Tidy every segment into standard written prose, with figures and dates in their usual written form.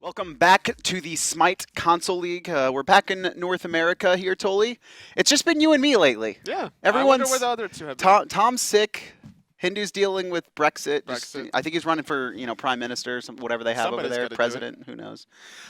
Welcome back to the SMITE Console League. We're back in North America here, Toli. It's just been you and me lately. Yeah, Everyone's, I wonder where the other two have been. Tom's sick. Hindu's dealing with Brexit. Brexit. I think he's running for, prime minister, whatever they have Somebody's over there, gotta do president, who knows.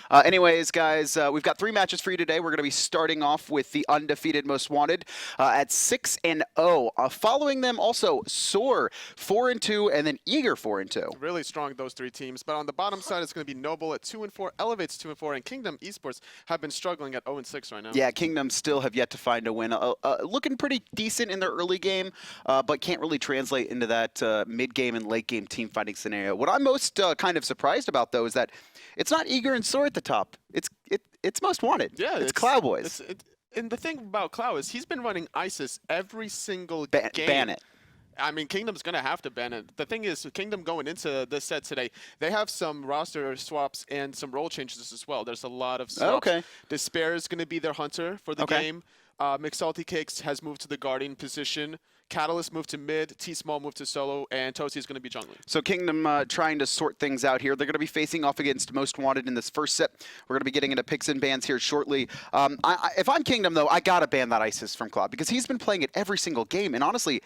Anyways, guys, we've got 3 matches for you today. We're going to be starting off with the undefeated Most Wanted at 6-0. Following them also Soar 4-2, and then Eager 4-2. Really strong, those 3 teams. But on the bottom side, it's going to be Noble at 2-4, Elevates 2-4, and Kingdom Esports have been struggling at 0-6 right now. Yeah, Kingdom still have yet to find a win. Looking pretty decent in their early game, but can't really translate into that mid-game and late-game team fighting scenario. What I'm most kind of surprised about, though, is that it's not Eager and Soar at the top. It's Most Wanted. Yeah, it's Clowwwww. And the thing about Clow is he's been running ISIS every single game. Ban it. I mean, Kingdom's going to have to ban it. The thing is, Kingdom going into this set today, they have some roster swaps and some role changes as well. There's a lot of swaps. Oh, okay. Despair is going to be their hunter for the game. McSaltyCakes has moved to the guardian position. Catalyyyst moved to mid, TsmaII moved to solo, and Toasty is going to be jungling. So Kingdom trying to sort things out here. They're going to be facing off against Most Wanted in this first set. We're going to be getting into picks and bans here shortly. If I'm Kingdom, though, I got to ban that ISIS from Cloud because he's been playing it every single game. And honestly,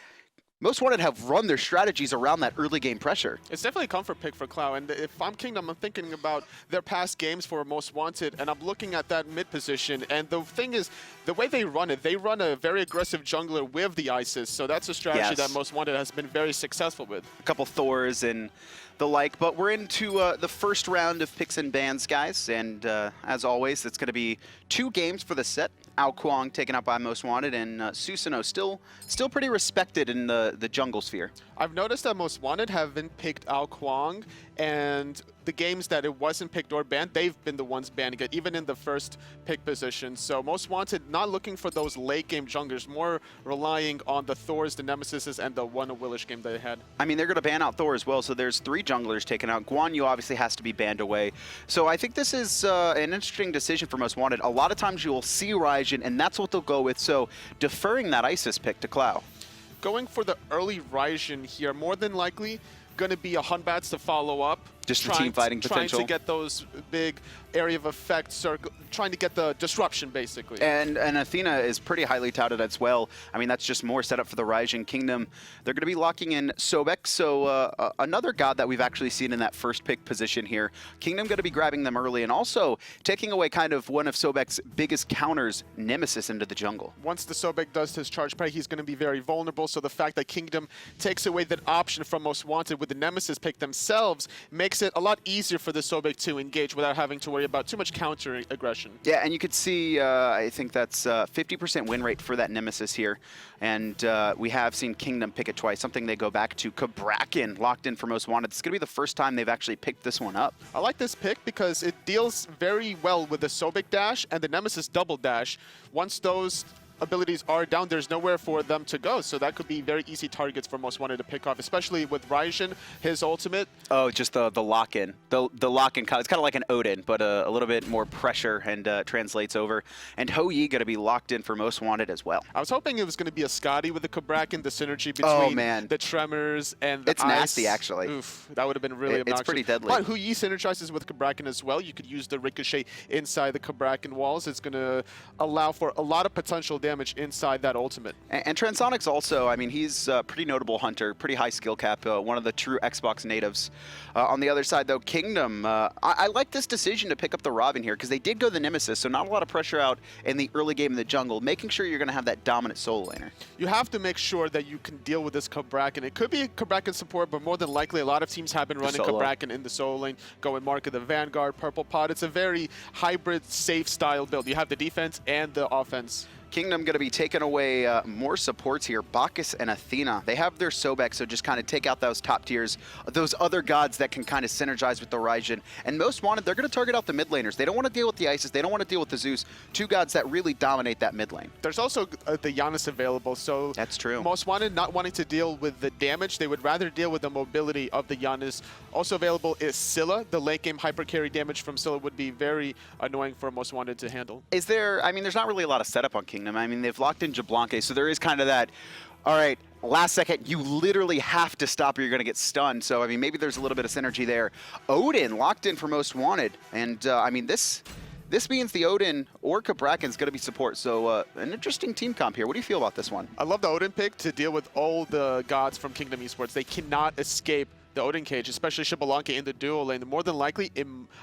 Most Wanted have run their strategies around that early game pressure. It's definitely a comfort pick for Clow. And if I'm Kingdom, I'm thinking about their past games for Most Wanted, and I'm looking at that mid position. And the thing is, the way they run it, they run a very aggressive jungler with the ISIS. So that's a strategy that Most Wanted has been very successful with. A couple Thors and the like, but we're into the first round of picks and bans, guys. And as always, it's going to be 2 games for the set. Ao Kuang taken out by Most Wanted, and Susanoo still pretty respected in the jungle sphere. I've noticed that Most Wanted haven't picked Ao Kuang, and the games that it wasn't picked or banned, they've been the ones banning it, even in the first pick position. So Most Wanted not looking for those late game junglers, more relying on the Thors, the Nemesises, and the one Willish game they had. I mean, they're going to ban out Thor as well, so there's 3 junglers taken out. Guan Yu obviously has to be banned away. So I think this is an interesting decision for Most Wanted. A lot of times you will see Raijin, and that's what they'll go with. So deferring that ISIS pick to Clow. Going for the early Raijin here, more than likely going to be a Hunbats to follow up. Just the team fighting potential. Trying to get those big area of effect circle, trying to get the disruption, basically. And Athena is pretty highly touted as well. I mean, that's just more set up for the Raijin Kingdom. They're going to be locking in Sobek, so another god that we've actually seen in that first pick position here. Kingdom going to be grabbing them early and also taking away kind of one of Sobek's biggest counters, Nemesis, into the jungle. Once the Sobek does his charge play, he's going to be very vulnerable, so the fact that Kingdom takes away that option from Most Wanted with the Nemesis pick themselves makes it a lot easier for the Sobek to engage without having to worry about too much counter aggression. Yeah, and you could see, I think that's 50% win rate for that Nemesis here. And we have seen Kingdom pick it twice, something they go back to. Cabrakan locked in for Most Wanted. It's going to be the first time they've actually picked this one up. I like this pick because it deals very well with the Sobek dash and the Nemesis double dash. Once those abilities are down, there's nowhere for them to go, so that could be very easy targets for Most Wanted to pick off, especially with Raijin, his ultimate. Oh, just the lock-in. The lock-in, it's kind of like an Odin, but a little bit more pressure and translates over. And Hou-Yi going to be locked in for Most Wanted as well. I was hoping it was going to be a Scotty with the Cabrakan, the synergy between the Tremors and the It's ice. nasty, actually. Oof, that would have been really obnoxious. It's pretty deadly. But Hou-Yi synergizes with Cabrakan as well. You could use the Ricochet inside the Cabrakan walls. It's going to allow for a lot of potential damage inside that ultimate. And Transonics also, I mean, he's a pretty notable hunter, pretty high skill cap, one of the true Xbox natives. On the other side, though, Kingdom, I like this decision to pick up the Ravana here because they did go the Nemesis, so not a lot of pressure out in the early game in the jungle, making sure you're going to have that dominant solo laner. You have to make sure that you can deal with this Cabrakan. It could be Cabrakan support, but more than likely, a lot of teams have been running Cabrakan in the solo lane, going Mark of the Vanguard, Purple Pod. It's a very hybrid, safe style build. You have the defense and the offense. Kingdom going to be taking away more supports here. Bacchus and Athena. They have their Sobek, so just kind of take out those top tiers, those other gods that can kind of synergize with the Raijin. And Most Wanted, they're going to target out the mid laners. They don't want to deal with the Isis. They don't want to deal with the Zeus. 2 gods that really dominate that mid lane. There's also the Giannis available, so that's true. Most Wanted not wanting to deal with the damage. They would rather deal with the mobility of the Giannis. Also available is Scylla. The late game hyper carry damage from Scylla would be very annoying for Most Wanted to handle. Is there, I mean, there's not really a lot of setup on Kingdom. I mean, they've locked in Xbalanque, so there is kind of that, all right, last second, you literally have to stop or you're going to get stunned. So, I mean, maybe there's a little bit of synergy there. Odin locked in for Most Wanted. And, I mean, this means the Odin or Cabrakan is going to be support. So, an interesting team comp here. What do you feel about this one? I love the Odin pick to deal with all the gods from Kingdom Esports. They cannot escape the Odin cage, especially Xbalanque in the duo lane. More than likely,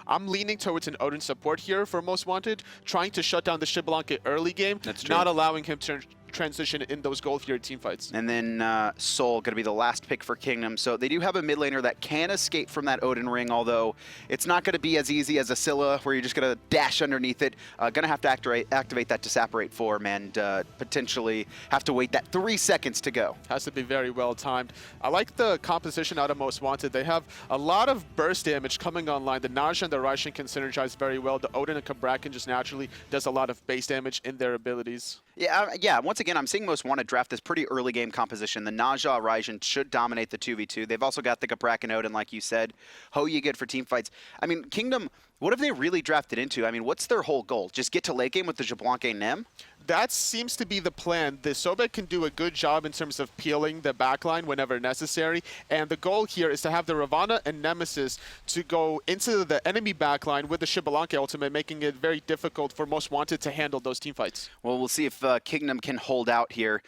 I'm leaning towards an Odin support here for Most Wanted, trying to shut down the Xbalanque early game, not allowing him to transition in those gold tier team fights. And then Soul going to be the last pick for Kingdom. So they do have a mid laner that can escape from that Odin ring, although it's not going to be as easy as a Scylla where you're just going to dash underneath it. Going to have to activate that Disapparate form and potentially have to wait that 3 seconds to go. Has to be very well timed. I like the composition out of Most Wanted. They have a lot of burst damage coming online. The Naja and the Raijin can synergize very well. The Odin and Cabrakan just naturally does a lot of base damage in their abilities. Yeah. Once again, I'm seeing Most Wanted draft this pretty early game composition. The Naja Raijin should dominate the 2v2. They've also got the Cabrakan Odin, like you said. Hoyi good for team fights. I mean, Kingdom, what have they really drafted into? I mean, what's their whole goal? Just get to late game with the Xbalanque Nem? That seems to be the plan. The Sobek can do a good job in terms of peeling the backline whenever necessary, and the goal here is to have the Ravana and Nemesis to go into the enemy backline with the Xbalanque ultimate, making it very difficult for Most Wanted to handle those team fights. Well, we'll see if Kingdom can hold out here.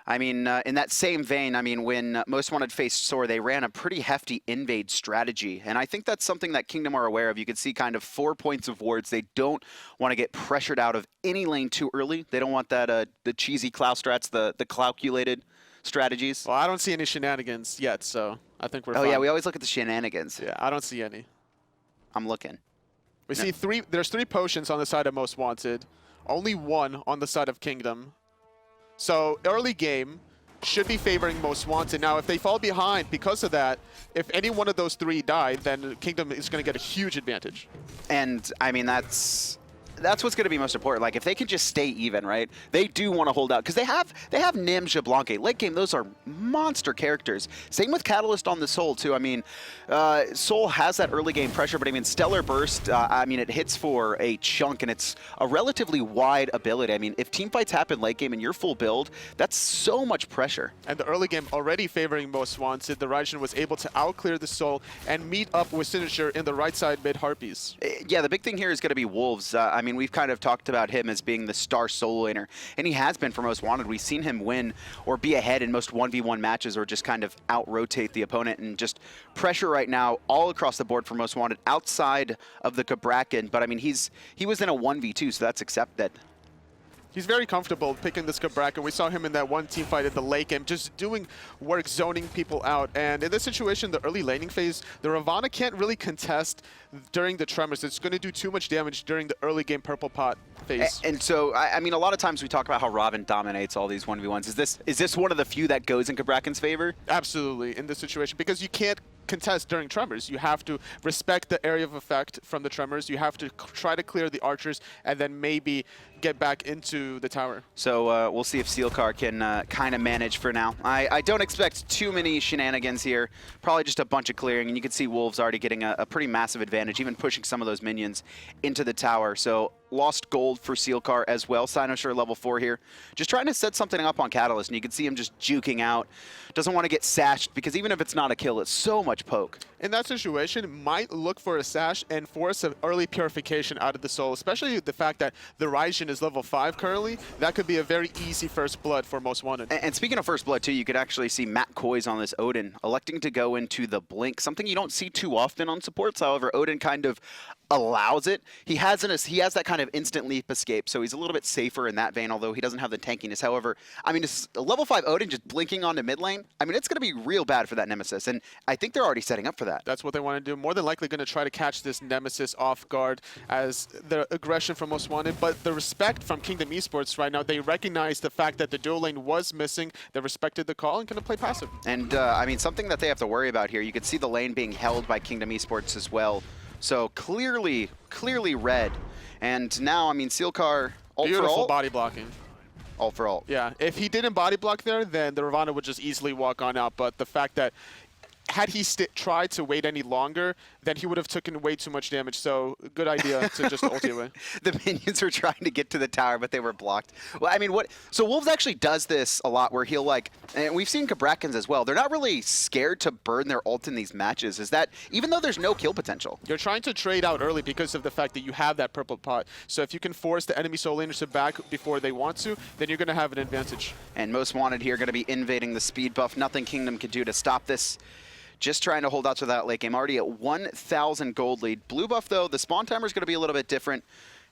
I mean, in that same vein, I mean, when Most Wanted faced Soar, they ran a pretty hefty invade strategy. And I think that's something that Kingdom are aware of. You can see kind of 4 points of wards. They don't want to get pressured out of any lane too early. They don't want that the cheesy Clow strats, the calculated strategies. Well, I don't see any shenanigans yet, so I think we're fine. Oh, yeah, we always look at the shenanigans. Yeah, I don't see any. I'm looking. We see there's 3 potions on the side of Most Wanted, only 1 on the side of Kingdom. So early game should be favoring Most Wanted. Now, if they fall behind because of that, if any one of those 3 die, then Kingdom is going to get a huge advantage. And, I mean, that's what's going to be most important. Like, if they can just stay even, right? They do want to hold out because they have Nim, Xbalanque. Late game, those are monster characters. Same with Catalyyyst on the Soul too. I mean, Soul has that early game pressure, but I mean, Stellar Burst. I mean, it hits for a chunk, and it's a relatively wide ability. I mean, if team fights happen late game and you're full build, that's so much pressure. And the early game already favoring Most Wanted. The Raijin was able to outclear the Soul and meet up with Signature in the right side mid Harpies. Yeah, the big thing here is going to be Wolves. I mean, we've kind of talked about him as being the star solo laner, and he has been for Most Wanted. We've seen him win or be ahead in most 1v1 matches or just kind of out-rotate the opponent and just pressure right now all across the board for Most Wanted outside of the Cabrakan. But I mean, he was in a 1v2, so that's accepted. He's very comfortable picking this Cabrakan. We saw him in that one team fight at the late game, just doing work, zoning people out. And in this situation, the early laning phase, the Ravana can't really contest during the Tremors. It's going to do too much damage during the early game purple pot phase. And so, I mean, a lot of times we talk about how Ravana dominates all these 1v1s. Is this one of the few that goes in Cabrakan's favor? Absolutely, in this situation, because you can't contest during Tremors. You have to respect the area of effect from the Tremors. You have to try to clear the archers and then maybe get back into the tower. So we'll see if Sealcar can kind of manage for now. I don't expect too many shenanigans here. Probably just a bunch of clearing, and you can see Wolves already getting a pretty massive advantage, even pushing some of those minions into the tower. So lost gold for Sealcar as well. xCynosurex level 4 here. Just trying to set something up on Catalyyyst, and you can see him just juking out. Doesn't want to get sashed, because even if it's not a kill, it's so much poke. In that situation, might look for a sash and force an early purification out of the Soul, especially the fact that the Raijin is level 5 currently. That could be a very easy first blood for Most Wanted. And speaking of first blood too, you could actually see Koiz on this Odin electing to go into the blink, something you don't see too often on supports. However, Odin kind of allows it. He has that kind of instant leap escape, so he's a little bit safer in that vein, although he doesn't have the tankiness. However, I mean, a level 5 Odin just blinking onto mid lane, I mean, it's going to be real bad for that Nemesis, and I think they're already setting up for that. That's what they want to do. More than likely going to try to catch this Nemesis off guard as the aggression from Most Wanted, but the respect from Kingdom Esports right now, they recognize the fact that the dual lane was missing. They respected the call and going to play passive. And, I mean, something that they have to worry about here, you could see the lane being held by Kingdom Esports as well. So clearly red. And now, I mean, Sealcar, ult for ult. Beautiful body blocking. Ult for ult. Yeah, if he didn't body block there, then the Ravana would just easily walk on out. But the fact that had he tried to wait any longer, then he would have taken way too much damage. So good idea to just ult away. The minions were trying to get to the tower, but they were blocked. Well, I mean, so Wolves actually does this a lot where he'll and we've seen Cabrakans as well. They're not really scared to burn their ult in these matches. Is that, even though there's no kill potential? You're trying to trade out early because of the fact that you have that purple pot. So if you can force the enemy soul laners to back before they want to, then you're going to have an advantage. And Most Wanted here going to be invading the speed buff. Nothing Kingdom can do to stop this. Just trying to hold out to that late game. Already at 1,000 gold lead. Blue buff, though, the spawn timer is going to be a little bit different.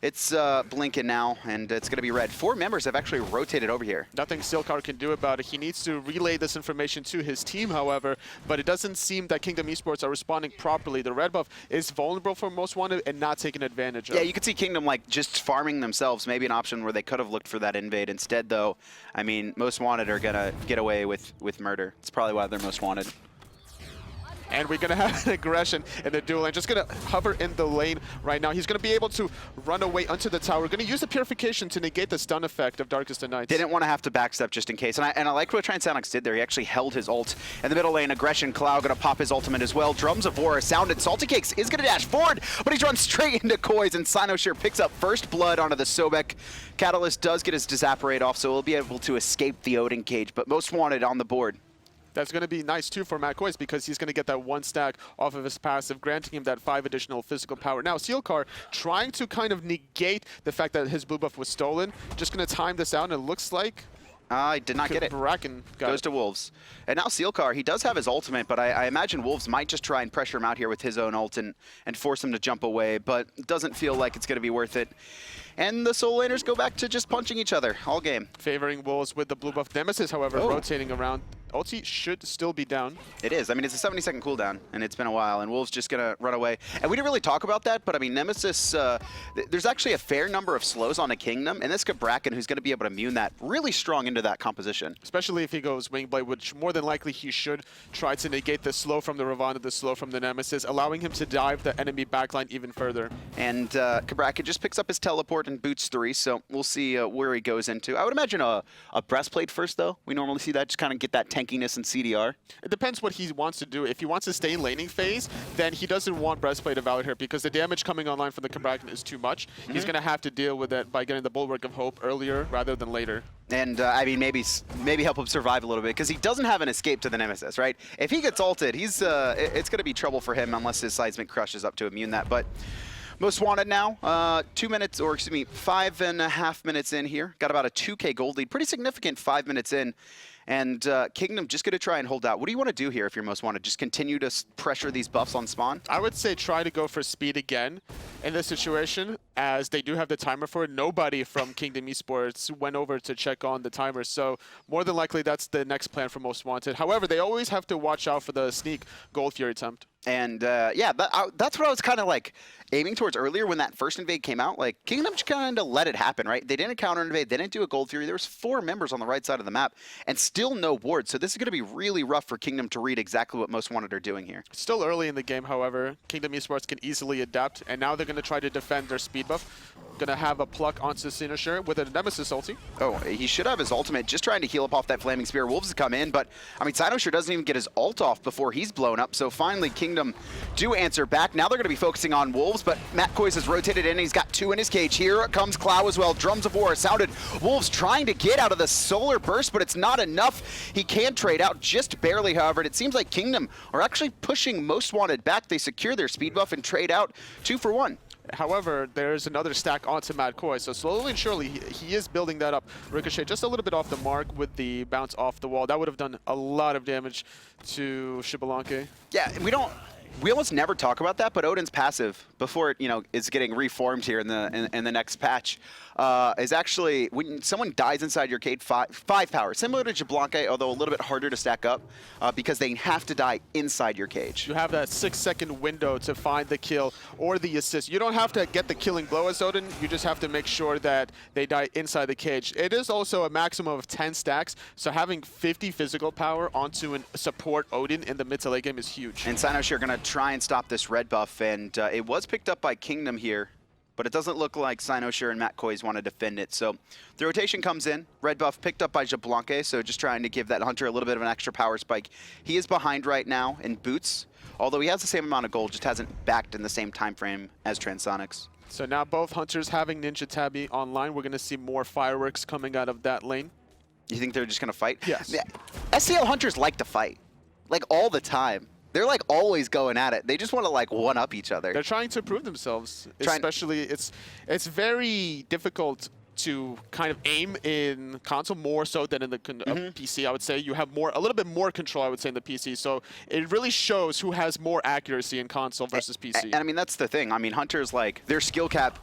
It's blinking now, and it's going to be red. 4 members have actually rotated over here. Nothing Sealcar can do about it. He needs to relay this information to his team, however, but it doesn't seem that Kingdom Esports are responding properly. The red buff is vulnerable for Most Wanted and not taken advantage of. Yeah, you could see Kingdom just farming themselves. Maybe an option where they could have looked for that invade. Instead, though, I mean, Most Wanted are going to get away with murder. It's probably why they're Most Wanted. And we're going to have an aggression in the duel lane. Just going to hover in the lane right now. He's going to be able to run away onto the tower. We're going to use the Purification to negate the stun effect of Darkest of Nights. Didn't want to have to backstep just in case. And I liked what Transonics did there. He actually held his ult. In the middle lane, aggression. Clow going to pop his ultimate as well. Drums of War sounded. SaltyCakes is going to dash forward, but he's run straight into Koiz, and xCynosurex picks up first blood onto the Sobek. Catalyyyst does get his Disapparate off, so he'll be able to escape the Odin cage, but Most Wanted on the board. That's going to be nice, too, for Koiz because he's going to get that 1 stack off of his passive, granting him that 5 additional physical power. Now, Sealcar trying to kind of negate the fact that his blue buff was stolen. Just going to time this out, and it looks like I did not get it. Cabrakan goes to Wolves. And now Sealcar, he does have his ultimate, but I imagine Wolves might just try and pressure him out here with his own ult and force him to jump away, but it doesn't feel like it's going to be worth it. And the soul laners go back to just punching each other all game. Favoring Wolves with the blue buff. Nemesis, however, rotating around. Ulti should still be down. It is. I mean, it's a 70-second cooldown, and it's been a while, and Wolves just going to run away. And we didn't really talk about that, but I mean, Nemesis, there's actually a fair number of slows on a Kingdom, and this Cabrakan, who's going to be able to immune that really strong into that composition. Especially if he goes Wingblade, which more than likely he should try to negate the slow from the Ravana, the slow from the Nemesis, allowing him to dive the enemy backline even further. And Cabrakan just picks up his teleport and boots 3, so we'll see where he goes into. I would imagine a breastplate first, though. We normally see that, just kind of get that tankiness and CDR. It depends what he wants to do. If he wants to stay in laning phase, then he doesn't want breastplate of Valor here because the damage coming online from the Cabrakan is too much. He's going to have to deal with it by getting the Bulwark of Hope earlier rather than later. And I mean, maybe help him survive a little bit because he doesn't have an escape to the Nemesis, right? If he gets ulted, it's going to be trouble for him unless his seismic crushes up to immune that. But Most Wanted now, 2 minutes, or excuse me, 5.5 minutes in here. Got about a 2K gold lead, pretty significant 5 minutes in. And Kingdom just going to try and hold out. What do you want to do here if you're Most Wanted? Just continue to pressure these buffs on spawn? I would say try to go for speed again in this situation, as they do have the timer for it. Nobody from Kingdom Esports went over to check on the timer, so more than likely that's the next plan for Most Wanted. However, they always have to watch out for the sneak Gold Fury attempt. And yeah, that's what I was kind of like aiming towards earlier when that first invade came out. Like, Kingdom just kind of let it happen, right? They didn't counter invade, they didn't do a Gold Fury. There was 4 members on the right side of the map and still no ward. So this is going to be really rough for Kingdom to read exactly what Most Wanted are doing here. Still early in the game, however. Kingdom Esports can easily adapt, and now they're going to try to defend their speed buff. Going to have a pluck onto xCynosurex with a Nemesis ulti. Oh, he should have his ultimate, just trying to heal up off that Flaming Spear. Wolves have come in, but I mean, xCynosurex doesn't even get his ult off before he's blown up. So finally, Kingdom do answer back. Now they're going to be focusing on Wolves, but Koiz has rotated in. He's got 2 in his cage. Here comes Clow as well. Drums of War sounded. Wolves trying to get out of the solar burst, but it's not enough. He can trade out just barely, however. And it seems like Kingdom are actually pushing Most Wanted back. They secure their speed buff and trade out 2 for 1. However, there's another stack onto Koiz, so slowly and surely he is building that up. Ricochet just a little bit off the mark with the bounce off the wall. That would have done a lot of damage to Xbalanque. Yeah, we almost never talk about that, but Odin's passive, before it is getting reformed here in the next patch, is actually when someone dies inside your cage, 5 power, similar to Xbalanque, although a little bit harder to stack up because they have to die inside your cage. You have that 6-second window to find the kill or the assist. You don't have to get the killing blow as Odin, you just have to make sure that they die inside the cage. It is also a maximum of 10 stacks, so having 50 physical power onto a support Odin in the mid to late game is huge. And xCynosurex are going to try and stop this red buff, and it was picked up by Kingdom here. but it doesn't look like xCynosurex and Koiz want to defend it. So the rotation comes in. Red buff picked up by Xbalanque, so just trying to give that Hunter a little bit of an extra power spike. He is behind right now in boots, although he has the same amount of gold, just hasn't backed in the same time frame as Transonics. So now both Hunters having Ninja Tabby online. We're going to see more fireworks coming out of that lane. You think they're just going to fight? Yes. Yeah. SCL Hunters like to fight, like all the time. They're like always going at it. They just want to like one-up each other. They're trying to prove themselves. Especially, it's very difficult to kind of aim in console more so than in the PC. I would say you have a little bit more control. I would say in the PC. So it really shows who has more accuracy in console versus PC. And I mean that's the thing. I mean Hunters, like their skill cap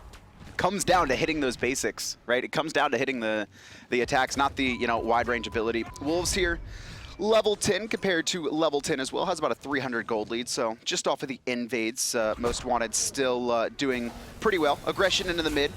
comes down to hitting those basics, right? It comes down to hitting the attacks, not the wide range ability. Wolves here, level 10 compared to level 10 as well, has about a 300 gold lead, so just off of the invades. Most Wanted still doing pretty well. Aggression into the mid.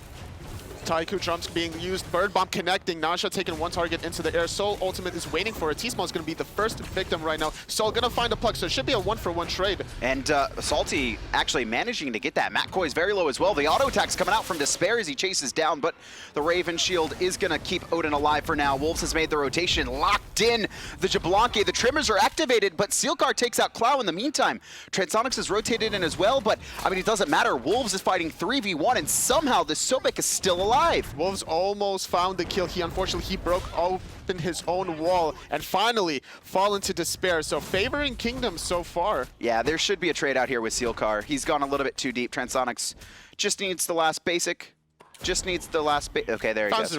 Taiku jumps being used, Bird Bomb connecting, Nasha taking one target into the air. Soul ultimate is waiting for it. TsmaII is going to be the first victim right now. Soul going to find a plug, so it should be a 1-for-1 trade. And Salty actually managing to get that. Koiz very low as well. The auto attack's coming out from Despair as he chases down, but the Raven shield is going to keep Odin alive for now. Wolves has made the rotation, locked in the Xbalanque. The trimmers are activated, but Sealcar takes out Clow in the meantime. Transonics is rotated in as well, but I mean, it doesn't matter. Wolves is fighting 3v1, and somehow the Sobek is still alive. Wolves almost found the kill. Unfortunately, he broke open his own wall and finally fall into despair. So favoring Kingdom so far. Yeah, there should be a trade out here with Sealcar. He's gone a little bit too deep. Transonics just needs the last basic. Just needs the last okay, there he goes.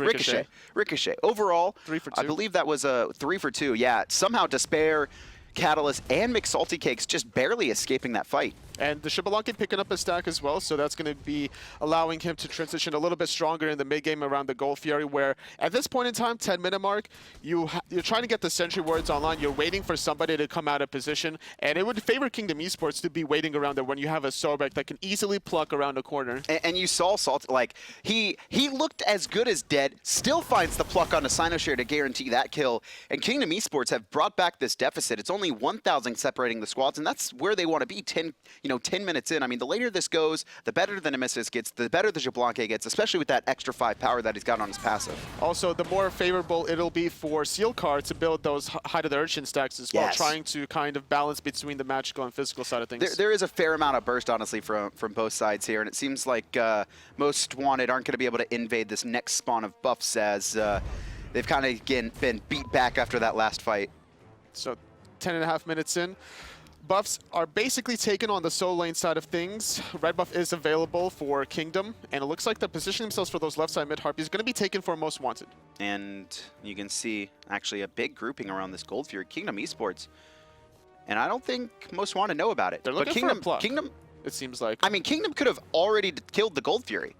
Ricochet. Overall, 3 for 2. I believe that was a 3 for 2. Yeah, somehow Despair, Catalyyyst, and McSaltyCakes just barely escaping that fight. And the Xbalanque picking up a stack as well, so that's going to be allowing him to transition a little bit stronger in the mid-game around the Gold Fury, where at this point in time, 10-minute mark, you're trying to get the Sentry Wards online, you're waiting for somebody to come out of position, and it would favor Kingdom Esports to be waiting around there when you have a Sobek that can easily pluck around a corner. And you saw Salt, like, he looked as good as dead, still finds the pluck on a xCynosurex to guarantee that kill, and Kingdom Esports have brought back this deficit. It's only 1,000 separating the squads, and that's where they want to be 10 minutes in. I mean, the later this goes, the better the Nemesis gets, the better the Xbalanque gets, especially with that extra 5 power that he's got on his passive. Also, the more favorable it'll be for Sealcar to build those Height of the Urchin stacks as well, trying to kind of balance between the magical and physical side of things. There is a fair amount of burst, honestly, from both sides here, and it seems like most Wanted aren't going to be able to invade this next spawn of buffs as they've kind of, again, been beat back after that last fight. So, 10.5 minutes in. Buffs are basically taken on the soul lane side of things. Red buff is available for Kingdom, and it looks like they're positioning themselves for those left side mid harpies. Going to be taken for Most Wanted. And you can see actually a big grouping around this Gold Fury, Kingdom Esports. And I don't think Most Wanted know about it. They're looking for a plug, it seems like. I mean, Kingdom could have already killed the Gold Fury.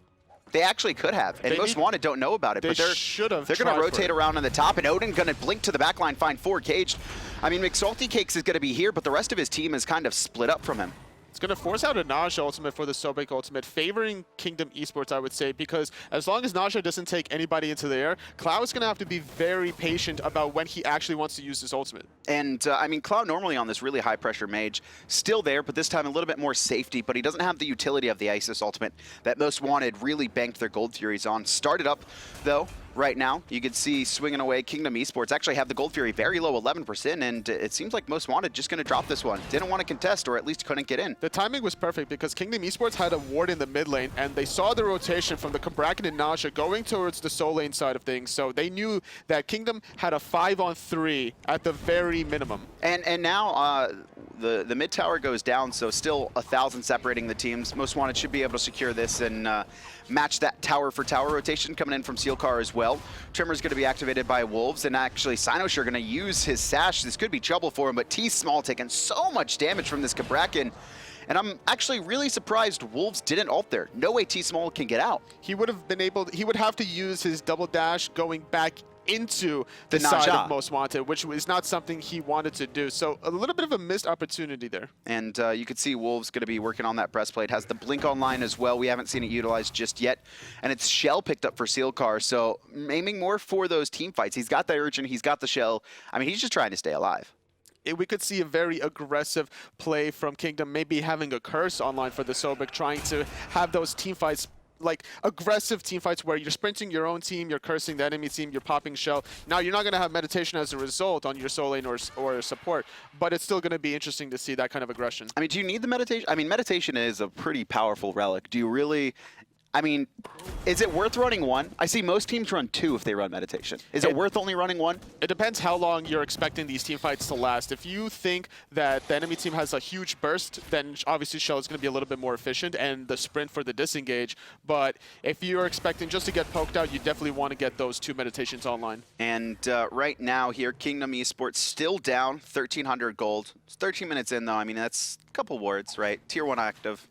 They actually could have, and Most Wanted don't know about it. But they're going to rotate around on the top, and Odin going to blink to the back line, find 4 caged. I mean, McSaltyCakes is going to be here, but the rest of his team is kind of split up from him. It's going to force out a Naja ultimate for the Sobek ultimate, favoring Kingdom Esports, I would say, because as long as Naja doesn't take anybody into the air, Clow is going to have to be very patient about when he actually wants to use his ultimate. And, I mean, Clow normally on this really high-pressure mage, still there, but this time a little bit more safety, but he doesn't have the utility of the Isis ultimate that Most Wanted really banked their Gold Furies on. Started up, though, right now. You can see swinging away Kingdom Esports actually have the Gold Fury very low, 11%, and it seems like Most Wanted just going to drop this one. Didn't want to contest, or at least couldn't get in. The timing was perfect because Kingdom Esports had a ward in the mid lane, and they saw the rotation from the Cabrakan and Naja going towards the soul lane side of things, so they knew that Kingdom had a 5-on-3 at the very minimum. And now the mid tower goes down, so still 1,000 separating the teams. Most Wanted should be able to secure this and match that tower for tower rotation coming in from Sealcar as well. Trimmer's going to be activated by Wolves, and actually xCynosurex going to use his sash. This could be trouble for him, but TsmaII taking so much damage from this Cabrakan. And I'm actually really surprised Wolves didn't ult there. No way TsmaII can get out. He would have been able, he would have to use his double dash going back into the side of Most Wanted, which was not something he wanted to do. So a little bit of a missed opportunity there. And you could see Wolves going to be working on that breastplate. Has the blink online as well. We haven't seen it utilized just yet. And it's shell picked up for Sealcar. So aiming more for those team fights. He's got the urchin, he's got the shell. I mean, he's just trying to stay alive. We could see a very aggressive play from Kingdom, maybe having a curse online for the Sobek, trying to have those team fights like aggressive team fights where you're sprinting your own team, you're cursing the enemy team, you're popping shell. Now you're not going to have meditation as a result on your solo lane or support, but it's still going to be interesting to see that kind of aggression. I mean, do you need the meditation? I mean, meditation is a pretty powerful relic. Do you really? I mean, is it worth running one? I see most teams run two if they run meditation. Is it worth only running one? It depends how long you're expecting these team fights to last. If you think that the enemy team has a huge burst, then obviously shell is going to be a little bit more efficient and the sprint for the disengage. But if you're expecting just to get poked out, you definitely want to get those 2 meditations online. And right now here, Kingdom Esports still down 1,300 gold. It's 13 minutes in though. I mean, that's a couple wards, right? Tier 1 active.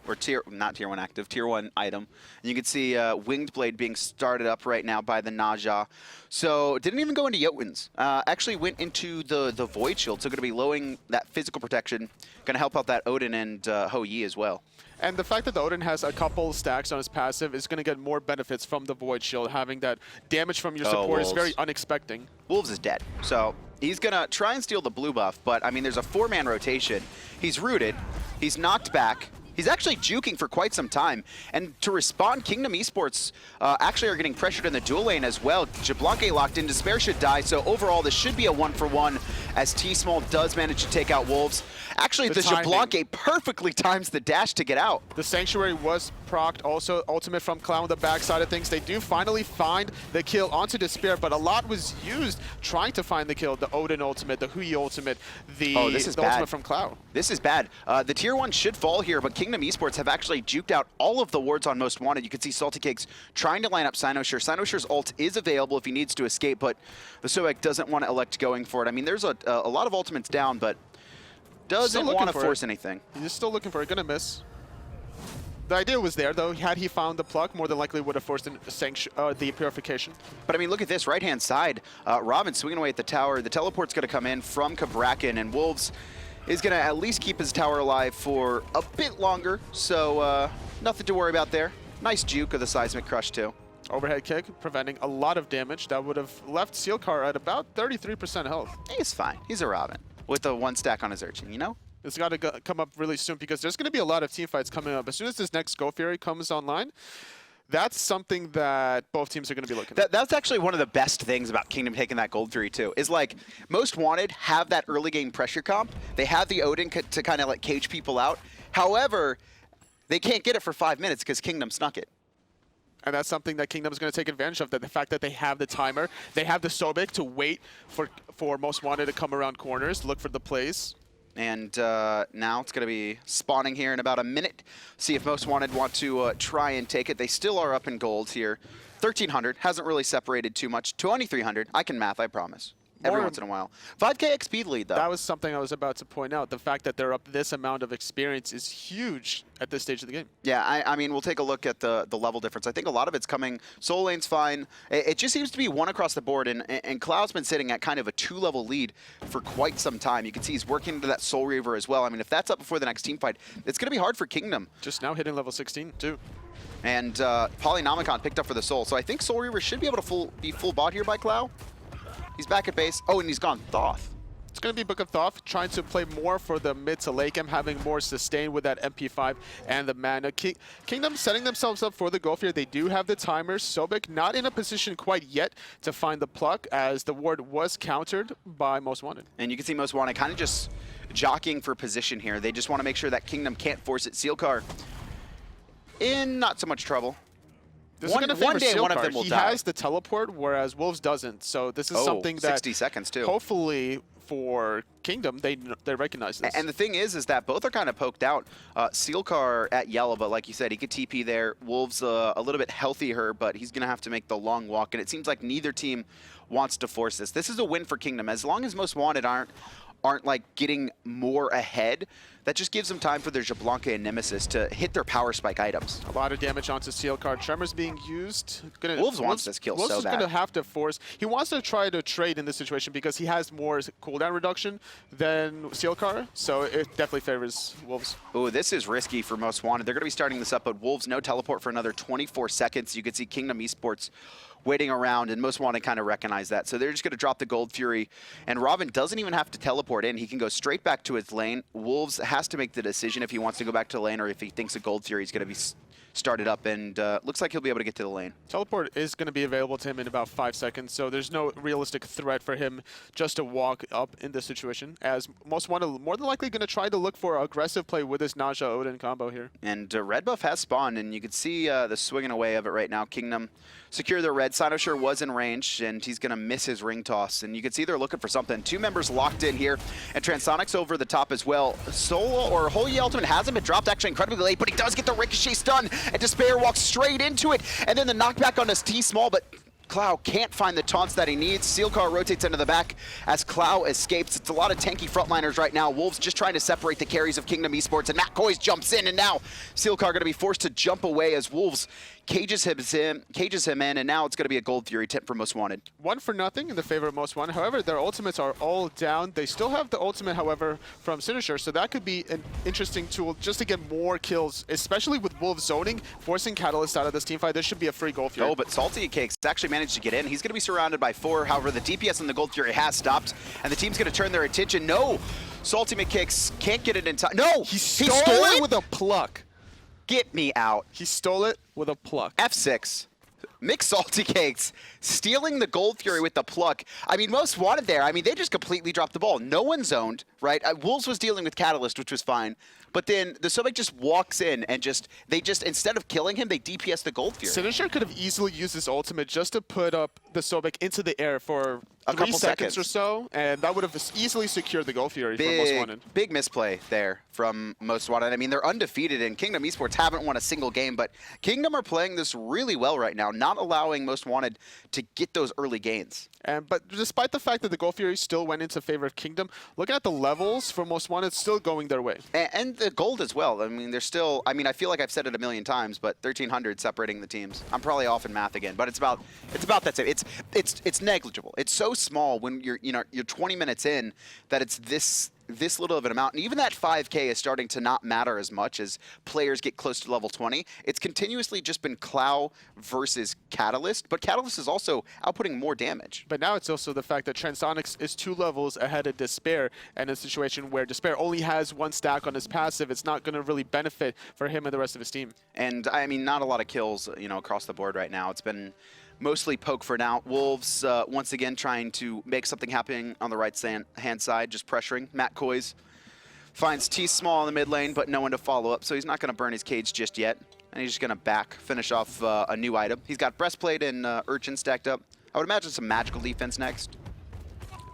Or not tier 1 active, tier 1 item. And you can see Winged Blade being started up right now by the Naja. So didn't even go into Jotuns. Actually went into the Void Shield, so going to be lowering that physical protection. Going to help out that Odin and Ho Yi as well. And the fact that the Odin has a couple stacks on his passive is going to get more benefits from the Void Shield. Having that damage from your support is very unexpected. Wolves is dead, so he's going to try and steal the blue buff, but I mean, there's a 4-man rotation. He's rooted, he's knocked back. He's actually juking for quite some time. And to respond, Kingdom Esports actually are getting pressured in the dual lane as well. Xbalanque locked in, Despair should die, so overall this should be a 1-for-1 as TsmaII does manage to take out Wolves. Actually, the Xbalanque perfectly times the dash to get out. The Sanctuary was procced, also ultimate from Clown on the backside of things. They do finally find the kill onto Despair, but a lot was used trying to find the kill. The Odin ultimate, the Ho Yi ultimate, the ultimate from Clown. This is bad. The tier 1 should fall here, but Kingdom Esports have actually juked out all of the wards on Most Wanted. You can see SaltyCakes trying to line up xCynosure. xCynosure's ult is available if he needs to escape, but the Sobek doesn't want to elect going for it. I mean, there's a lot of ultimates down, but doesn't want to force anything. He's still looking for it. Gonna miss. The idea was there, though. Had he found the pluck, more than likely would have forced the purification. But I mean, look at this right-hand side. Robin swinging away at the tower. The teleport's going to come in from Cabrakan, and Wolves is going to at least keep his tower alive for a bit longer. So nothing to worry about there. Nice juke of the Seismic Crush, too. Overhead kick, preventing a lot of damage. That would have left Sealcar at about 33% health. He's fine. He's a Robin with a 1 stack on his Urchin, you know? It's got to come up really soon because there's going to be a lot of team fights coming up. As soon as this next Go Fury comes online, that's something that both teams are going to be looking at. That's actually one of the best things about Kingdom taking that Gold Fury too, is like Most Wanted have that early game pressure comp. They have the Odin to kind of like cage people out. However, they can't get it for 5 minutes because Kingdom snuck it. And that's something that Kingdom is going to take advantage of, that the fact that they have the timer, they have the Sobek to wait for Most Wanted to come around corners, look for the plays. And now it's going to be spawning here in about a minute. See if Most Wanted want to try and take it. They still are up in gold here. 1,300, hasn't really separated too much. 2,300, I can math, I promise. Every once in a while. 5K XP lead, though. That was something I was about to point out. The fact that they're up this amount of experience is huge at this stage of the game. Yeah, I mean, we'll take a look at the level difference. I think a lot of it's coming. Soul Lane's fine. It just seems to be one across the board, and Cloud's been sitting at kind of a 2-level lead for quite some time. You can see he's working into that Soul Reaver as well. I mean, if that's up before the next team fight, it's going to be hard for Kingdom. Just now hitting level 16, too. And Polynomicon picked up for the Soul. So I think Soul Reaver should be able to be full bot here by Clow. He's back at base. Oh, and he's gone Thoth. It's going to be Book of Thoth, trying to play more for the mid to late game, having more sustain with that MP5 and the mana. Kingdom setting themselves up for the goal here. They do have the timers. Sobek not in a position quite yet to find the pluck, as the ward was countered by Most Wanted. And you can see Most Wanted kind of just jockeying for position here. They just want to make sure that Kingdom can't force it. Sealcar in not so much trouble. This is going to favor Sealcar. One of them will die. He has the teleport, whereas Wolves doesn't. So this is something that 60 seconds too. Hopefully for Kingdom, they recognize this. And the thing is that both are kind of poked out. Sealcar at yellow, but like you said, he could TP there. Wolves a little bit healthier, but he's going to have to make the long walk. And it seems like neither team wants to force this. This is a win for Kingdom. As long as Most Wanted aren't like getting more ahead, that just gives them time for their Xbalanque and Nemesis to hit their power spike items. A lot of damage onto Sealcar. Tremors being used. Wolves wants this kill so bad. Wolves is going to have to force. He wants to try to trade in this situation because he has more cooldown reduction than Sealcar, so it definitely favors Wolves. Oh, this is risky for Most Wanted. They're going to be starting this up, but Wolves no teleport for another 24 seconds. You can see Kingdom Esports waiting around, and Most Wanted kind of recognize that. So they're just going to drop the Gold Fury, and Robin doesn't even have to teleport in. He can go straight back to his lane. Wolves has to make the decision if he wants to go back to the lane or if he thinks a Gold Fury is going to be started up, and looks like he'll be able to get to the lane. Teleport is going to be available to him in about 5 seconds, so there's no realistic threat for him just to walk up in this situation, as Most Wanted more than likely going to try to look for aggressive play with this Naja Odin combo here. And red buff has spawned, and you can see the swinging away of it right now. Kingdom secure their red. XCynosurex was in range, and he's going to miss his ring toss. And you can see they're looking for something. 2 members locked in here, and Transonics over the top as well. Solo or Holy Ultimate hasn't been dropped actually incredibly late, but he does get the ricochet stun, and Despair walks straight into it. And then the knockback on his T-Small, but Clow can't find the taunts that he needs. Sealcar rotates into the back as Clow escapes. It's a lot of tanky frontliners right now. Wolves just trying to separate the carries of Kingdom Esports, and Koiz jumps in, and now Sealcar going to be forced to jump away as Wolves cages him in, and now it's going to be a Gold Fury tip for Most Wanted. 1-0 in the favor of Most Wanted. However, their ultimates are all down. They still have the ultimate, however, from xCynosurex, so that could be an interesting tool just to get more kills, especially with Wolves zoning, forcing Catalyyyst out of this teamfight. This should be a free Gold Fury. Oh, but SaltyCakes actually managed to get in. He's going to be surrounded by 4. However, the DPS on the Gold Fury has stopped, and the team's going to turn their attention. No! SaltyCakes can't get it in time. No! He stole it with a pluck. Get me out. He stole it with a pluck. F6. McSaltyCakes stealing the Gold Fury with the pluck. I mean, Most Wanted there. I mean, they just completely dropped the ball. No one zoned, right? Wolves was dealing with Catalyyyst, which was fine. But then the Sobek just walks in and they just, instead of killing him, they DPS the Gold Fury. xCynosurex could have easily used his ultimate just to put up the Sobek into the air for a 3 couple seconds or so, and that would have easily secured the Gold Fury for Most Wanted. Big misplay there from Most Wanted. I mean, they're undefeated, and Kingdom Esports haven't won a single game, but Kingdom are playing this really well right now, not allowing Most Wanted to get those early gains. But despite the fact that the Gold Fury still went into favor of Kingdom, looking at the levels for Most Wanted, still going their way. And the gold as well. I mean, they're still, I mean, I feel like I've said it a million times, but 1,300 separating the teams. I'm probably off in math again, but it's about that same. It's negligible. It's so small when you're 20 minutes in that it's this little of an amount, and even that 5K is starting to not matter as much as players get close to level 20. It's continuously just been Clow versus Catalyyyst, but Catalyyyst is also outputting more damage. But now it's also the fact that Transonics is 2 levels ahead of Despair, and in a situation where Despair only has 1 stack on his passive, it's not going to really benefit for him and the rest of his team. And I mean, not a lot of kills, across the board right now. It's been mostly poke for now. Wolves, once again, trying to make something happen on the right-hand side, just pressuring. Koiz finds T-Small in the mid lane, but no one to follow up, so he's not going to burn his cage just yet. And he's just going to finish off a new item. He's got Breastplate and Urchin stacked up. I would imagine some magical defense next.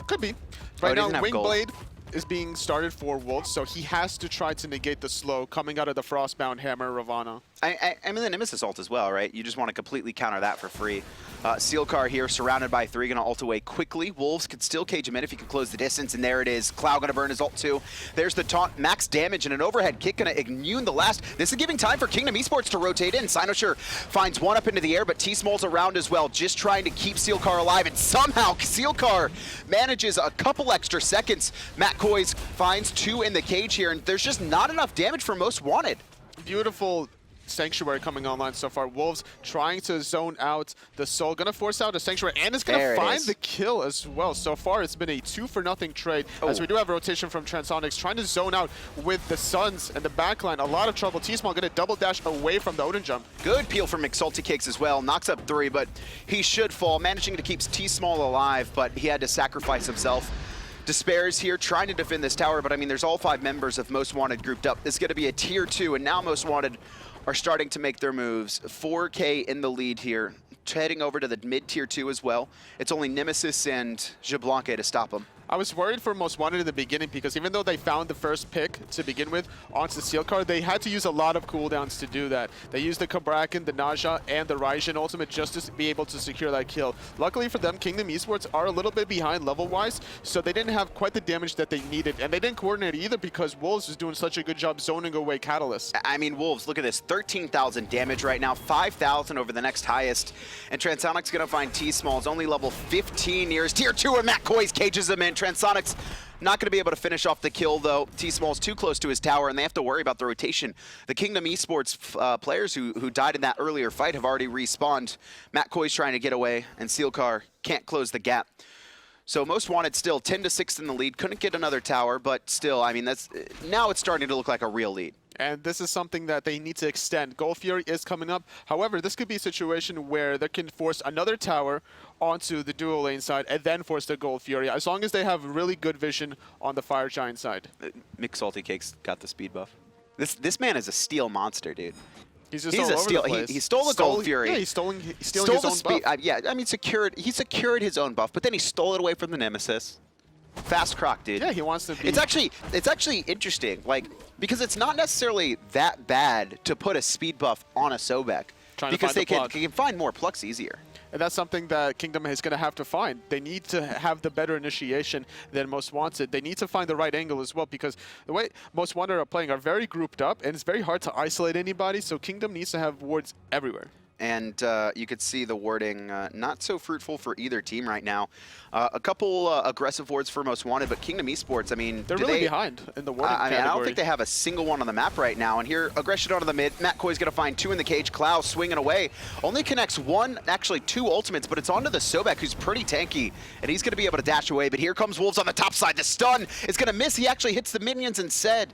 Could be. Right now, Wingblade is being started for Wolves, so he has to try to negate the slow coming out of the Frostbound Hammer Ravana. I mean the Nemesis ult as well, right? You just want to completely counter that for free. Sealcar here, surrounded by 3, going to ult away quickly. Wolves could still cage him in if he can close the distance, and there it is. Clow going to burn his ult too. There's the taunt, max damage, and an overhead kick going to immune the last. This is giving time for Kingdom Esports to rotate in. xCynosurex finds 1 up into the air, but T-Small's around as well, just trying to keep Sealcar alive, and somehow Sealcar manages a couple extra seconds. Koiz finds 2 in the cage here, and there's just not enough damage for Most Wanted. Beautiful Sanctuary coming online so far. Wolves trying to zone out the Soul. Going to force out a Sanctuary, and it's going to find the kill as well. So far, it's been a 2-for-0 trade, as we do have rotation from Transonics, trying to zone out with the Suns and the backline. A lot of trouble. T-Small going to double dash away from the Odin jump. Good peel from McSaltyCakes as well. Knocks up 3, but he should fall, managing to keep T-Small alive, but he had to sacrifice himself. Despair's here trying to defend this tower, but I mean, there's all 5 members of Most Wanted grouped up. This is going to be a tier 2, and now Most Wanted are starting to make their moves. 4K in the lead here, heading over to the mid-tier 2 as well. It's only Nemesis and Xbalanque to stop them. I was worried for Most Wanted in the beginning because even though they found the first pick to begin with onto the Sealcar, they had to use a lot of cooldowns to do that. They used the Cabrakan, the Naja, and the Raijin ultimate just to be able to secure that kill. Luckily for them, Kingdom Esports are a little bit behind level-wise, so they didn't have quite the damage that they needed. And they didn't coordinate either because Wolves was doing such a good job zoning away Catalyyyst. I mean, Wolves, look at this. 13,000 damage right now, 5,000 over the next highest. And Transonics going to find T-Small. It's only level 15 years. Tier 2, and Koiz cages him in. Transonics not going to be able to finish off the kill, though. T-Small's too close to his tower, and they have to worry about the rotation. The Kingdom Esports players who died in that earlier fight have already respawned. Koiz trying to get away, and Sealcar can't close the gap. So Most Wanted still 10-6 in the lead. Couldn't get another tower, but still, I mean, now it's starting to look like a real lead. And this is something that they need to extend. Gold Fury is coming up. However, this could be a situation where they can force another tower onto the dual lane side and then force the Gold Fury, as long as they have really good vision on the Fire Giant side. McSaltyCakes got the speed buff. This man is a steel monster, dude. He's just all over the place. He stole the Gold Fury. Yeah, he's stealing his own buff. Yeah, I mean, he secured his own buff, but then he stole it away from the Nemesis. Fast croc, dude. Yeah, he wants to be... It's actually interesting, like, because it's not necessarily that bad to put a speed buff on a Sobek, because they can find more plucks easier. And that's something that Kingdom is going to have to find. They need to have the better initiation than Most Wanted. They need to find the right angle as well, because the way Most Wanted are playing are very grouped up, and it's very hard to isolate anybody, so Kingdom needs to have wards everywhere. And you could see the warding not so fruitful for either team right now. A couple aggressive wards for Most Wanted, but Kingdom Esports, I mean... They're really behind in the warding category. I don't think they have a single one on the map right now. And here, aggression onto the mid. Koiz going to find 2 in the cage. Clow swinging away. Only connects 1, actually 2 ultimates, but it's onto the Sobek, who's pretty tanky. And he's going to be able to dash away. But here comes Wolves on the top side. The stun is going to miss. He actually hits the minions instead.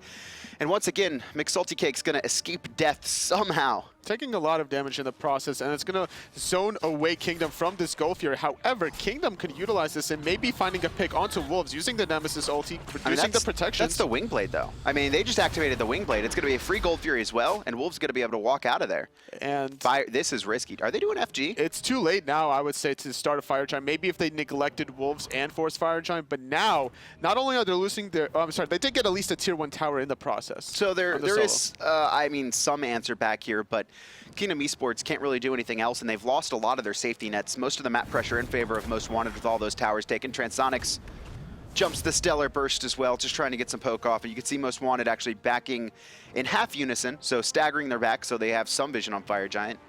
And once again, McSaltyCakes going to escape death somehow. Taking a lot of damage in the process, and it's going to zone away Kingdom from this Gold Fury. However, Kingdom could utilize this and maybe finding a pick onto Wolves using the Nemesis ulti, using the protection. That's the Wing Blade, though. I mean, they just activated the Wing Blade. It's going to be a free Gold Fury as well, and Wolves going to be able to walk out of there. And this is risky. Are they doing FG? It's too late now, I would say, to start a Fire Giant. Maybe if they neglected Wolves and forced Fire Giant, but now, not only are they losing their... Oh, I'm sorry, they did get at least a Tier 1 tower in the process. So there is, I mean, some answer back here, but Kingdom Esports can't really do anything else, and they've lost a lot of their safety nets. Most of the map pressure in favor of Most Wanted with all those towers taken. Transonics jumps the Stellar Burst as well, just trying to get some poke off. And you can see Most Wanted actually backing in half unison, so staggering their back so they have some vision on Fire Giant.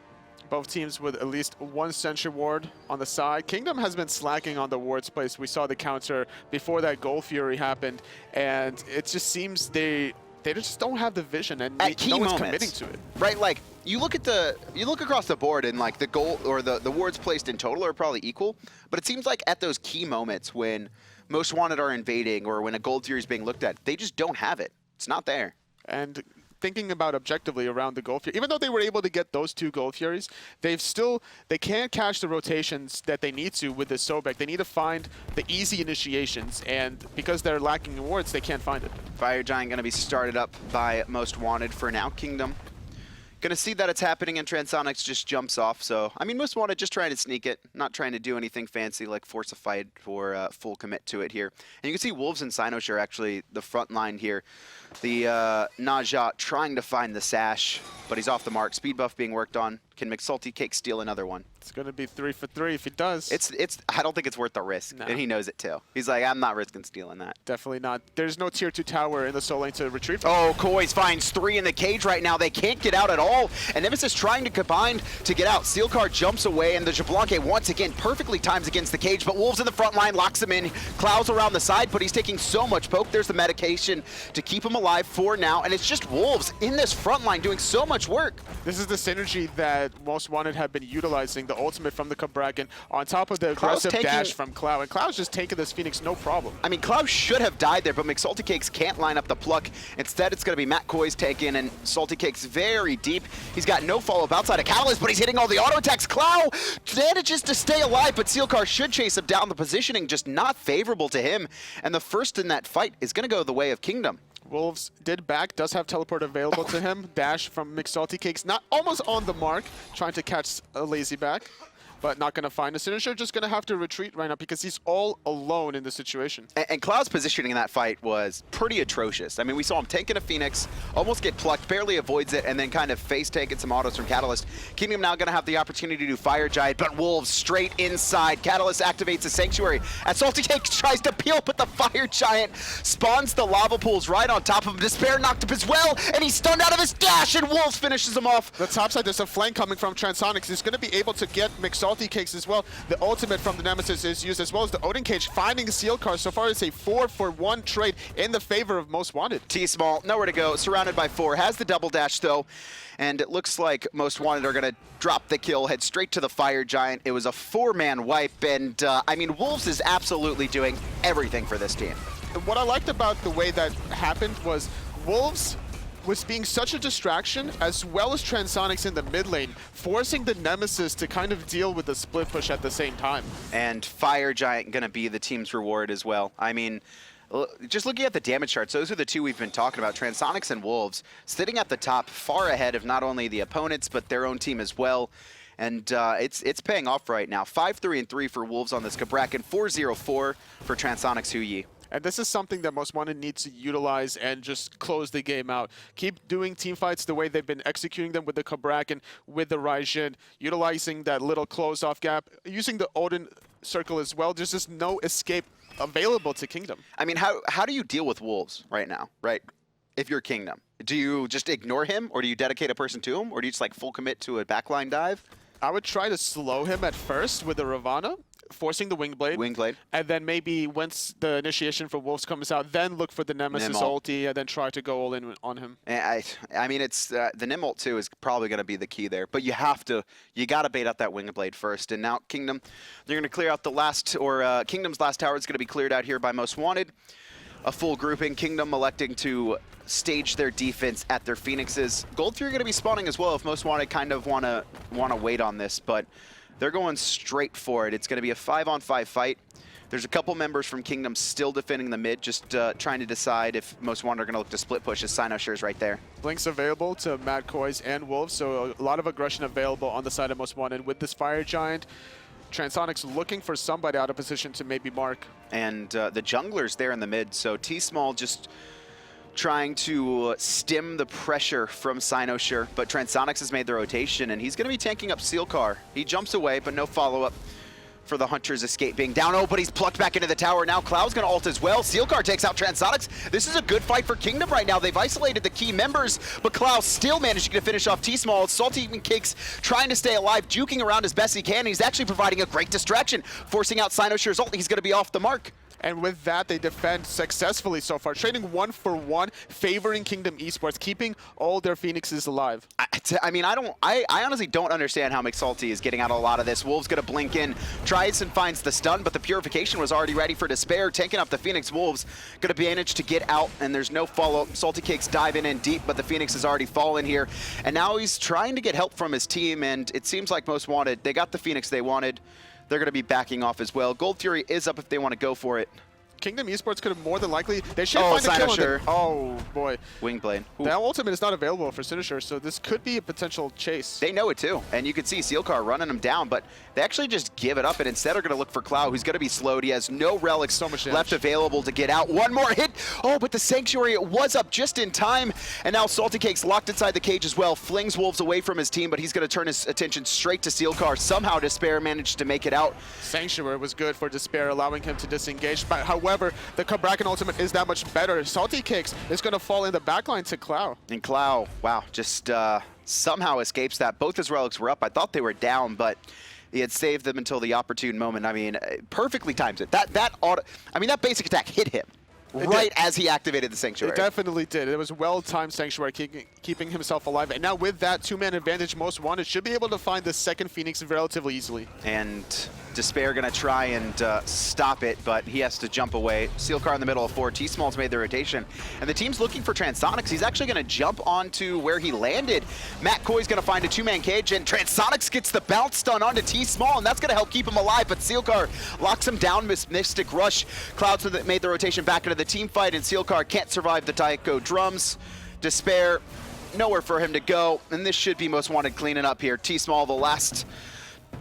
Both teams with at least 1 Sentry Ward on the side. Kingdom has been slacking on the wards place. We saw the counter before that Gold Fury happened, and it just seems they just don't have the vision, and no one's committing to it. Right, like you look across the board, and like the goal or the wards placed in total are probably equal, but it seems like at those key moments when Most Wanted are invading or when a Gold Fury is being looked at, they just don't have it. It's not there. And thinking about objectively around the Gold Fury, even though they were able to get those 2 Gold Furies, they can't catch the rotations that they need to with the Sobek. They need to find the easy initiations, and because they're lacking in wards, they can't find it. Fire Giant going to be started up by Most Wanted for now. Kingdom going to see that it's happening, and Transonics just jumps off. So, I mean, Most Wanted just trying to sneak it, not trying to do anything fancy like force a fight or full commit to it here. And you can see Wolves and xCynosurex are actually the front line here. The Najat trying to find the Sash, but he's off the mark. Speed buff being worked on. Can McSaltyCakes steal another one? It's going to be 3 for 3 if he does. I don't think it's worth the risk, and he knows it too. He's like, I'm not risking stealing that. Definitely not. There's no Tier 2 tower in the soul lane to retrieve from. Oh, Koiz finds 3 in the cage right now. They can't get out at all, and Nemesis trying to combine to get out. Sealcar jumps away, and the Xbalanque once again perfectly times against the cage, but Wolves in the front line locks him in. Clow's around the side, but he's taking so much poke. There's the medication to keep him alive for now, and it's just Wolves in this front line doing so much work. This is the synergy that Most Wanted have been utilizing, the ultimate from the Cabrakan on top of the aggressive dash from Clow, and Clow's just taking this Phoenix no problem. I mean, Clow should have died there, but McSaltyCakes can't line up the pluck. Instead, it's going to be Koiz taken, and SaltyCakes very deep. He's got no follow-up outside of Catalyyyst, but he's hitting all the auto attacks. Clow manages to stay alive, but Sealcar should chase him down. The positioning just not favorable to him, and the first in that fight is going to go the way of Kingdom. Wolves did back, does have teleport available to him. Dash from McSaltyCakes, not almost on the mark, trying to catch a lazy back, but not going to find a signature. Just going to have to retreat right now because he's all alone in the situation. And Cloud's positioning in that fight was pretty atrocious. I mean, we saw him tanking a Phoenix, almost get plucked, barely avoids it, and then kind of face-taking some autos from Catalyyyst. Kingdom now going to have the opportunity to do Fire Giant, but Wolves straight inside. Catalyyyst activates the Sanctuary. As SaltyCakes tries to peel, but the Fire Giant spawns the lava pools right on top of him. Despair knocked up as well, and he's stunned out of his dash, and Wolves finishes him off. The top side, there's a flank coming from Transonics. He's going to be able to get McSaltyCakes as well. The ultimate from the Nemesis is used, as well as the Odin cage finding Sealcar. So far, it's a 4-for-1 trade in the favor of Most Wanted. TsmaII, nowhere to go, surrounded by 4. Has the double dash, though, and it looks like Most Wanted are going to drop the kill, head straight to the Fire Giant. It was a 4-man wipe, and I mean, Wolves is absolutely doing everything for this team. What I liked about the way that happened was Wolves was being such a distraction, as well as Transonics in the mid lane, forcing the Nemesis to kind of deal with the split push at the same time. And Fire Giant going to be the team's reward as well. I mean, just looking at the damage charts, those are the two we've been talking about. Transonics and Wolves sitting at the top, far ahead of not only the opponents, but their own team as well. And it's paying off right now. 5-3-3 for Wolves on this Cabrakan, 4-0-4 for Transonics Huyi. And this is something that Most Wanted needs to utilize and just close the game out. Keep doing team fights the way they've been executing them with the Cabrakan, with the Raijin, utilizing that little close-off gap, using the Odin circle as well. There's just no escape available to Kingdom. I mean, how do you deal with Wolves right now, right? If you're Kingdom, do you just ignore him, or do you dedicate a person to him, or do you just like full commit to a backline dive? I would try to slow him at first with the Ravana, forcing the Wingblade. And then maybe once the initiation for Wolves comes out, then look for the Nemesis ulti and then try to go all in on him. And I mean, it's the Nim ult too is probably going to be the key there. But you got to bait out that Wingblade first. And now Kingdom, they're going to clear out the last, or Kingdom's last tower is going to be cleared out here by Most Wanted. A full grouping. Kingdom electing to stage their defense at their Phoenixes. Gold Fury going to be spawning as well if Most Wanted kind of want to wait on this, but they're going straight for it. It's going to be a 5-on-5 fight. There's a couple members from Kingdom still defending the mid, just trying to decide if Most Wanted are going to look to split push. As xCynosurex right there. Blinks available to Matt Koiz and Wolves, so a lot of aggression available on the side of Most Wanted with this Fire Giant. Transonics looking for somebody out of position to maybe mark. And the jungler's there in the mid, so TsmaII just trying to stem the pressure from xCynosurex, but Transonics has made the rotation, and he's going to be tanking up Sealcar. He jumps away, but no follow-up for the Hunter's escape being down. Oh, but he's plucked back into the tower. Now Clow's going to ult as well. Sealcar takes out Transonics. This is a good fight for Kingdom right now. They've isolated the key members, but Clow still managing to finish off TsmaII. SaltyCakes trying to stay alive, juking around as best he can. He's actually providing a great distraction, forcing out xCynosure's ult. He's going to be off the mark. And with that, they defend successfully so far, trading 1-for-1, favoring Kingdom Esports, keeping all their Phoenixes alive. I mean, I honestly don't understand how McSalty is getting out a lot of this. Wolves gonna blink in, tries and finds the stun, but the Purification was already ready for Despair, tanking up the Phoenix. Wolves gonna manage to get out, and there's no follow-up. SaltyCakes diving in deep, but the Phoenix has already fallen here. And now he's trying to get help from his team, and it seems like Most Wanted, they got the Phoenix they wanted. They're going to be backing off as well. Gold Fury is up if they want to go for it. Kingdom Esports could have more than likely. They should find the kill on them. Oh, boy. Wingblade. That ultimate is not available for xCynosurex, so this could be a potential chase. They know it too, and you can see Sealcar running them down, but they actually just give it up and instead are going to look for Clow, who's going to be slowed. He has no relics left available to get out. One more hit. Oh, but the Sanctuary, it was up just in time, and now SaltyCakes locked inside the cage as well. Flings Wolves away from his team, but he's going to turn his attention straight to Sealcar. Somehow Despair managed to make it out. Sanctuary was good for Despair, allowing him to disengage, but however, the Cabrakan ultimate is that much better. SaltyCakes is going to fall in the backline to Clow. And Clow, wow, just somehow escapes that. Both his relics were up. I thought they were down, but he had saved them until the opportune moment. I mean, perfectly timed it. That basic attack hit him right as he activated the Sanctuary. It definitely did. It was well-timed Sanctuary, keeping himself alive. And now with that two-man advantage, Most Wanted should be able to find the second Phoenix relatively easily. And Despair going to try and stop it, but he has to jump away. Sealcar in the middle of 4. TsmaII's made the rotation. And the team's looking for Transonics. He's actually going to jump onto where he landed. Matt Koiz going to find a two-man cage, and Transonics gets the bounce stun onto TsmaII, and that's going to help keep him alive. But Sealcar locks him down, Mystic Rush. Clouds made the rotation back into the team fight, and Sealcar can't survive the Taiko drums. Despair, nowhere for him to go, and this should be Most Wanted cleaning up here. TsmaII, the last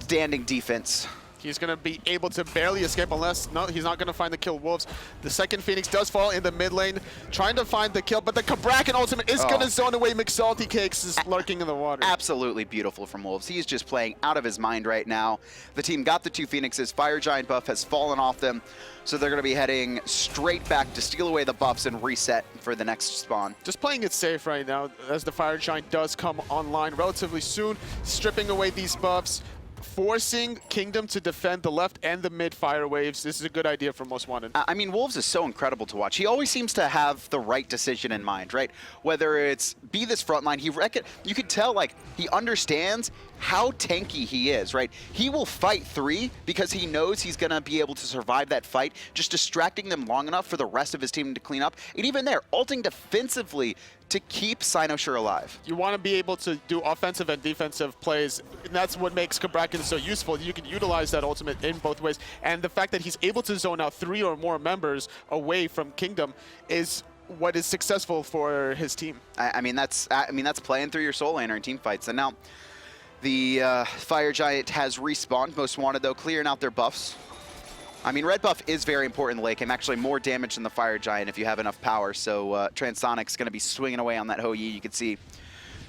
standing defense. He's going to be able to barely escape unless, no, he's not going to find the kill Wolves. The second Phoenix does fall in the mid lane, trying to find the kill, but the Cabrakan ultimate is going to zone away. McSaltyCakes is lurking in the water. Absolutely beautiful from Wolves. He's just playing out of his mind right now. The team got the two Phoenixes. Fire Giant buff has fallen off them, so they're going to be heading straight back to steal away the buffs and reset for the next spawn. Just playing it safe right now as the Fire Giant does come online relatively soon, stripping away these buffs, forcing Kingdom to defend the left and the mid fire waves. This is a good idea for Most Wanted. I mean, Wolves is so incredible to watch. He always seems to have the right decision in mind, right? Whether it's be this front line, you could tell, like, he understands how tanky he is, right? He will fight 3 because he knows he's going to be able to survive that fight, just distracting them long enough for the rest of his team to clean up. And even there, ulting defensively to keep XCynoSure alive. You want to be able to do offensive and defensive plays, and that's what makes Cabrakan so useful. You can utilize that ultimate in both ways, and the fact that he's able to zone out 3 or more members away from Kingdom is what is successful for his team. I mean that's playing through your soul laner in team fights. And now the Fire Giant has respawned. Most Wanted though clearing out their buffs. I mean, red buff is very important in the late game. Actually, more damage than the Fire Giant if you have enough power. So Transonics going to be swinging away on that Hou Yi. You can see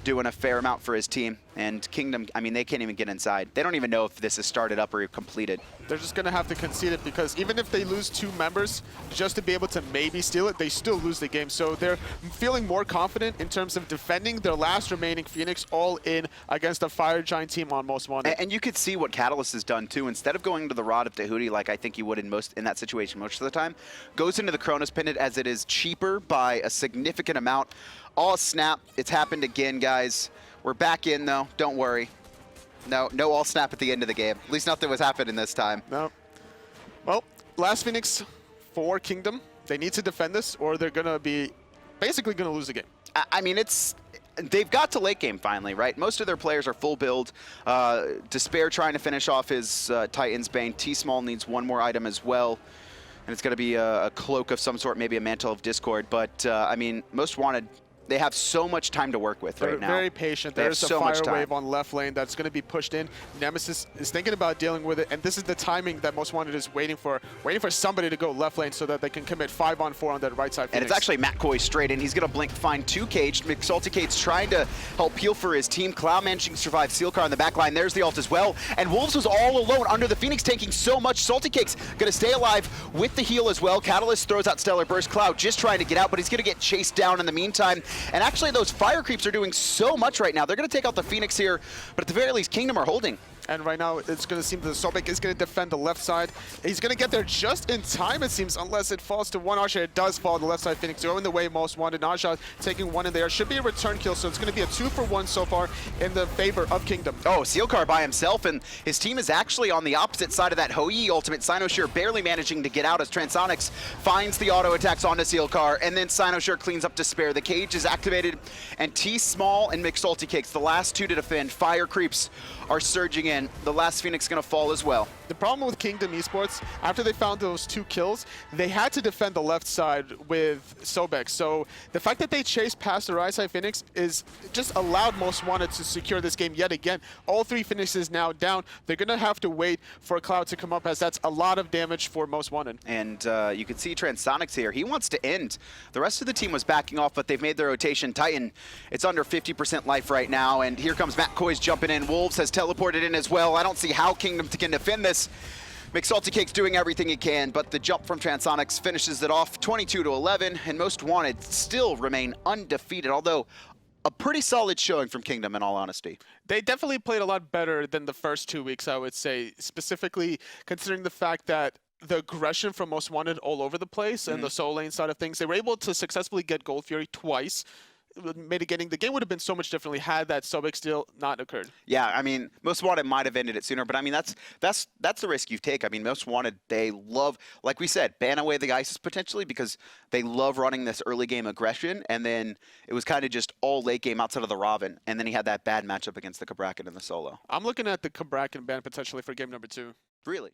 doing a fair amount for his team. And Kingdom, I mean, they can't even get inside. They don't even know if this is started up or completed. They're just going to have to concede it because even if they lose 2 members just to be able to maybe steal it, they still lose the game. So they're feeling more confident in terms of defending their last remaining Phoenix all in against a Fire Giant team on Most Wanted. And you could see what Catalyyyst has done too. Instead of going to the Rod of Tahuti like I think you would in that situation most of the time, goes into the Cronus Pendant as it is cheaper by a significant amount. All snap. It's happened again, guys. We're back in, though. Don't worry. No all snap at the end of the game. At least nothing was happening this time. No. Well, last Phoenix for Kingdom. They need to defend this, or they're going to be basically going to lose the game. I mean, they've got to late game finally, right? Most of their players are full build. Despair trying to finish off his Titan's Bane. TsmaII needs one more item as well. And it's going to be a cloak of some sort, maybe a Mantle of Discord. But, I mean, Most Wanted, they have so much time to work with right now. They're very patient. There's a fire wave on left lane that's going to be pushed in. Nemesis is thinking about dealing with it, and this is the timing that Most Wanted is waiting for somebody to go left lane so that they can commit 5-on-4 on that right side. And it's actually Matt Koiz straight in. He's going to blink, find 2 caged. McSaltyCakes trying to help peel for his team. Clow managing to survive. Sealcar on the back line. There's the ult as well. And Wolves was all alone under the Phoenix, taking so much. SaltyCakes going to stay alive with the heal as well. Catalyyyst throws out Stellar Burst. Clow just trying to get out, but he's going to get chased down in the meantime. And actually, those fire creeps are doing so much right now. They're going to take out the Phoenix here, but at the very least, Kingdom are holding. And right now, it's going to seem that Sobek is going to defend the left side. He's going to get there just in time, it seems, unless it falls to one Asha. It does fall to the left side. Phoenix going the way Most Wanted. Asha taking 1 in there. Should be a return kill, so it's going to be a 2-for-1 so far in the favor of Kingdom. Oh, Sealcar by himself, and his team is actually on the opposite side of that Hou Yi ultimate. xCynosurex barely managing to get out as Transonics finds the auto attacks onto Sealcar, and then xCynosurex cleans up Despair. The cage is activated, and TsmaII and McSaltyCakes, the last 2 to defend. Fire creeps are surging in. The last Phoenix going to fall as well. The problem with Kingdom Esports, after they found those 2 kills, they had to defend the left side with Sobek. So the fact that they chased past the right side Phoenix is just allowed Most Wanted to secure this game yet again. All 3 Phoenixes now down. They're going to have to wait for Cloud to come up, as that's a lot of damage for Most Wanted. And you can see Transonics here. He wants to end. The rest of the team was backing off, but they've made their rotation. Titan, it's under 50% life right now, and here comes Matt Koiz jumping in. Wolves has teleported in as well. I don't see how Kingdom can defend this. McSaltyCakes doing everything he can, but the jump from Transonics finishes it off 22-11, and Most Wanted still remain undefeated, although a pretty solid showing from Kingdom, in all honesty. They definitely played a lot better than the first 2 weeks, I would say, specifically considering the fact that the aggression from Most Wanted all over the place and the soul lane side of things, they were able to successfully get Gold Fury twice, mitigating the game would have been so much differently had that Sobek steal not occurred. Yeah, I mean, Most Wanted might have ended it sooner, but I mean, that's the risk you take. I mean, Most Wanted, they love, like we said, ban away the ISIS potentially because they love running this early game aggression, and then it was kind of just all late game outside of the Ravana, and then he had that bad matchup against the Cabrakan in the solo. I'm looking at the Cabrakan ban potentially for game number 2. Really?